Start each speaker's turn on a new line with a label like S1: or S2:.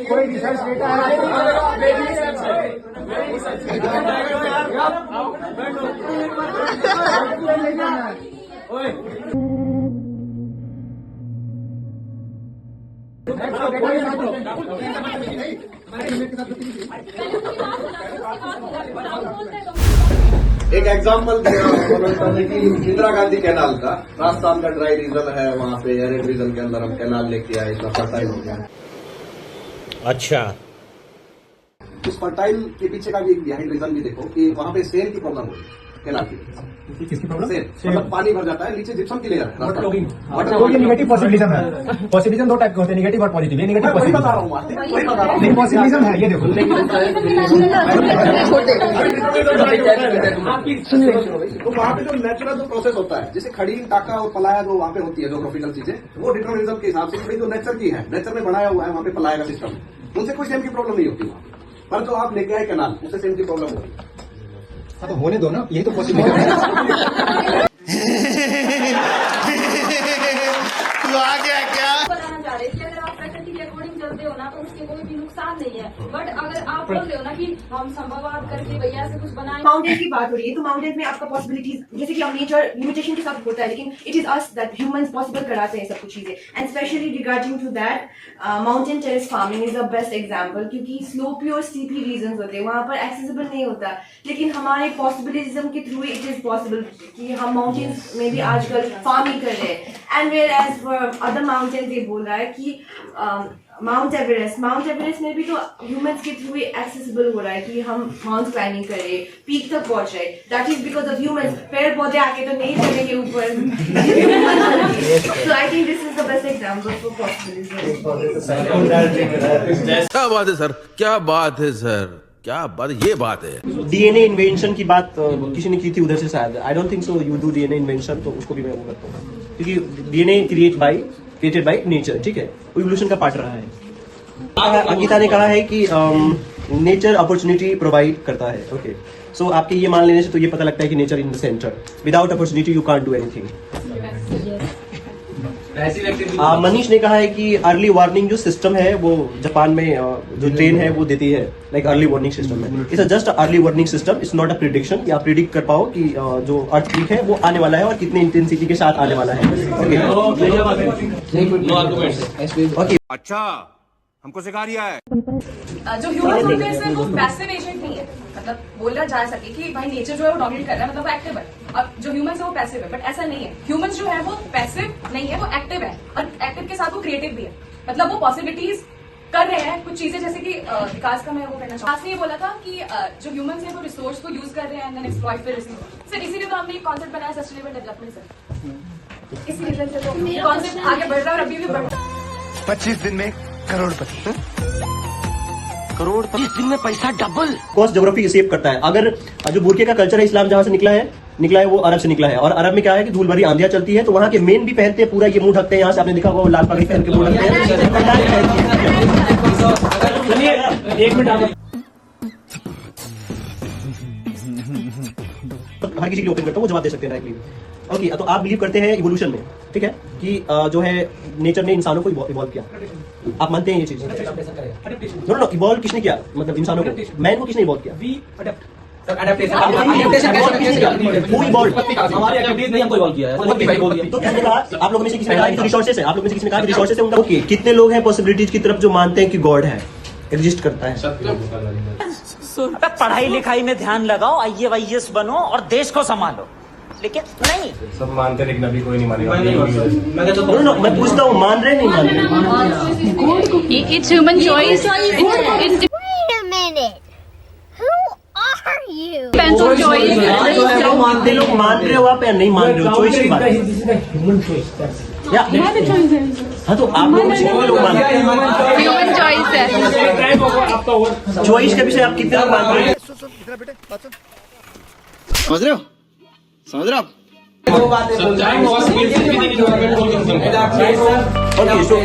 S1: कोई research data
S2: एक example कि इंदिरा गांधी कैनाल का राजस्थान का ड्राई रीजन है, वहाँ पे एरिड रीजन के अंदर हम कैनाल लेके आए, इतना फर्टाइल हो गया।
S3: अच्छा,
S2: उस फर्टाइल के पीछे का भी एक बिहाइंड रीजन भी देखो कि वहाँ पे सेल की प्रॉब्लम हुई कैनाल की।
S1: किसकी प्रॉब्लम?
S2: सेल मतलब पानी भर जाता है, नीचे जिप्सम की लेयर है।
S1: ये निगेटिव पॉजिटिविज्म है। पॉजिटिविज्म दो टाइप के होते हैं, निगेटिव और पॉजिटिव। ये निगेटिव
S2: वही बता
S1: पॉजिटिव
S2: रहा हूँ, वही बता रहा हूँ।
S1: नहीं, पॉजिटिविज्म है, ये देखो।
S2: तो वहाँ पे जो नेचुरल जो प्रोसेस होता है, जैसे खड़ी, टाका और पलाया जो वहाँ पे होती है, जोग्राफिकल चीजें, वो डिटर्मिनिज्म के हिसाब से जो नेचर की है, नेचर में बनाया हुआ है वहाँ पे पलाया का सिस्टम, उनसे कोई सेम की प्रॉब्लम नहीं होती वहाँ। पर जो आप लेके आए कैनाल, उससे सेम की प्रॉब्लम हो रही।
S1: हाँ, तो होने दो ना, यही तो पॉजिटिविज्म है।
S3: तू आ गया क्या?
S4: बताना चाह रहे थे, अगर आप प्रकृति के अकॉर्डिंग चलते हो ना तो उसके कोई भी नुकसान नहीं है। बट अगर आप बोल रहे हो ना कि हम संभववाद करके भैया से कुछ बनाए,
S5: माउंटेन की बात हो रही है, तो माउंटेन में आपका पॉसिबिलिटीज, जैसे कि हम नेचर लिमिटेशन के साथ होता है, लेकिन it is us that humans possible कराते हैं सब कुछ चीजें। And specially regarding to that, mountain terrace farming is the best example, क्योंकि स्लोपी और स्टीपी रीजन होते हैं, वहां पर एक्सेसिबल नहीं होता, लेकिन हमारे पॉसिबिलिज्म के थ्रू इट इज पॉसिबल कि हम माउंटेन्स में भी आजकल फार्मिंग कर रहे हैं। And whereas for other mountains ये बोल रहा है कि माउंट एवरेस्ट में भी तो ह्यूमंस के थ्रू एक्सेसिबल हो रहा है कि हम माउंट क्लाइंबिंग कर रहे, पीक तक पहुंच रहे। That is because of humans. पेड़ पौधे आके तो नहीं चलेंगे ऊपर। So I think this is the best example for possibilism.
S6: क्या बात है सर, क्या बात है सर, क्या बात, ये बात है।
S7: डीएनए इन्वेंशन की बात किसी ने की थी उधर से शायद। I don't think so you do DNA invention, तो उसको भी मैं वो करता हूँ, क्योंकि डीएनए क्रिएटेड बाय नेचर, ठीक है, वो इवोल्यूशन का पार्ट रहा है। अंकिता ने कहा है कि नेचर अपॉर्चुनिटी प्रोवाइड करता है। ओके, सो आपके ये मान लेने से तो ये पता लगता है कि nature in the centre, without opportunity you can't do anything. Manish ने कहा है कि अर्ली वार्निंग जो सिस्टम है वो जापान में जो ट्रेन है वो देती है, लाइक अर्ली वार्निंग सिस्टम है। It's just early warning system, it's not a prediction कि आप प्रिडिक्ट कर पाओ कि जो अर्थक्वेक है वो आने वाला है और कितने इंटेंसिटी के साथ आने वाला है। ओके,
S6: अच्छा, हमको सिखा रिया है।
S4: जो ह्यूमंस होते हैं सिर्फ वो पैसिव एजेंट नहीं है, मतलब बोला जा सके कि भाई नेचर जो है वो डोमिनेट कर रहा है, मतलब वो एक्टिव है, और जो ह्यूमंस है वो पैसिव है। बट ऐसा नहीं है, ह्यूमंस जो है वो पैसिव नहीं है, वो एक्टिव है, और एक्टिव के साथ वो क्रिएटिव भी है। मतलब वो पॉसिबिलिटीज कर रहे हैं कुछ चीजें, जैसे कि विकास का मैं वो कहना चाहूँ। ने ये बोला था कि जो ह्यूमंस है वो रिसोर्स को यूज कर रहे हैं एंड देन एक्सप्लॉइट फिर सर, इसीलिए तो हमने एक कॉन्सेप्ट बनाया सस्टेनेबल डेवलपमेंट सर। इसी रीजन से तो कॉन्सेप्ट आगे बढ़ रहा है और अभी भी बढ़ रहा है।
S3: 25 दिन में करोड़पति, करोड़ 25 दिन में पैसा डबल।
S7: कॉस्ट ज्योग्राफी शेप करता है। अगर जो बुरके का कल्चर है, इस्लाम जहां से निकला है वो अरब से निकला है, और अरब में क्या है कि धूल भरी आंधियां चलती है, तो वहां के मेन भी पहनते हैं पूरा ये मुंह ढकते हैं। यहाँ से आपने देखा होगा लाल पगड़ी पहन के मुंह ढकते हैं। एक मिनट, हर किसी के लिए ओपन करता हूँ, वो जवाब दे सकते हैं डायरेक्टली। ओके, तो आप बिलीव करते हैं इवोल्यूशन में, ठीक है, कि जो है नेचर ने इंसानों को इवॉल्व किया, आप मानते हैं ये चीज? नो, इवॉल्व किसने किया, मतलब इंसानों को, मैन को किसने इवॉल्व किया? तो किसने कहा, आप लोगों में से किसने कहा कि रिसोर्सेस है? आप लोगों में से किसने कहा कि रिसोर्सेस है उनका? ओके, कितने लोग हैं पॉसिबिलिटीज की तरफ जो मानते हैं कि गॉड है, एग्जिस्ट करता है?
S8: पढ़ाई लिखाई में ध्यान लगाओ, IAS बनो और देश को संभालो, लेकिन नहीं
S9: सब मानते, लेकिन अभी कोई नहीं मानेगा।
S7: मैं पूछता हूँ, मान रहे नहीं मान रहे?
S4: It's human choice.
S10: Wait a minute. Who are you?
S4: Depends on choice.
S7: मानते लोग मान रहे हो आप या नहीं मान रहे हो? चॉइस की बात है। हाँ, तो आप लोग लोग मानते हैं
S4: Human choice है।
S7: चॉइस के विषय आप कितने लोग मानते हैं?
S3: समझ रहे हो, समझ रहे हो आप?
S7: ओके, सो